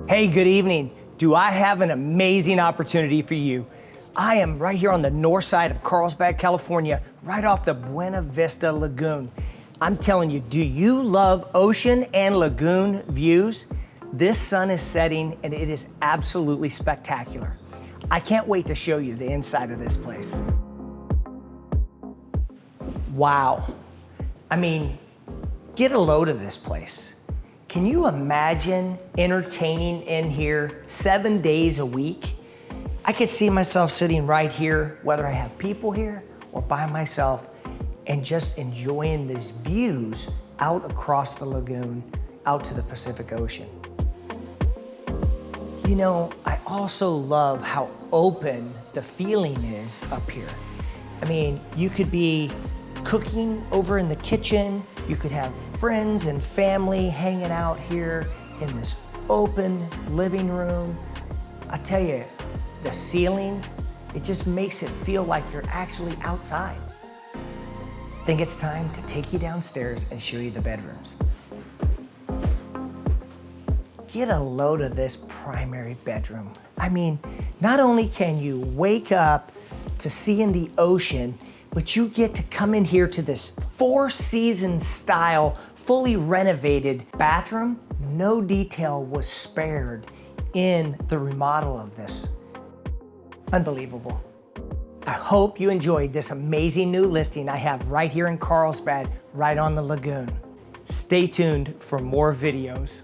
Hey, good evening. Do I have an amazing opportunity for you? I am right here on the north side of Carlsbad, California, right off the Buena Vista Lagoon. I'm telling you, do you love ocean and lagoon views? This sun is setting and it is absolutely spectacular. I can't wait to show you the inside of this place. Wow. I mean, get a load of this place. Can you imagine entertaining in here 7 days a week? I could see myself sitting right here, whether I have people here or by myself, and just enjoying these views out across the lagoon, out to the Pacific Ocean. You know, I also love how open the feeling is up here. I mean, you could be cooking over in the kitchen, you could have friends and family hanging out here in this open living room. I tell you, the ceilings, it just makes it feel like you're actually outside. I think it's time to take you downstairs and show you the bedrooms. Get a load of this primary bedroom. I mean, not only can you wake up to seeing the ocean, but you get to come in here to this Four Seasons style, fully renovated bathroom. No detail was spared in the remodel of this. Unbelievable. I hope you enjoyed this amazing new listing I have right here in Carlsbad, right on the lagoon. Stay tuned for more videos.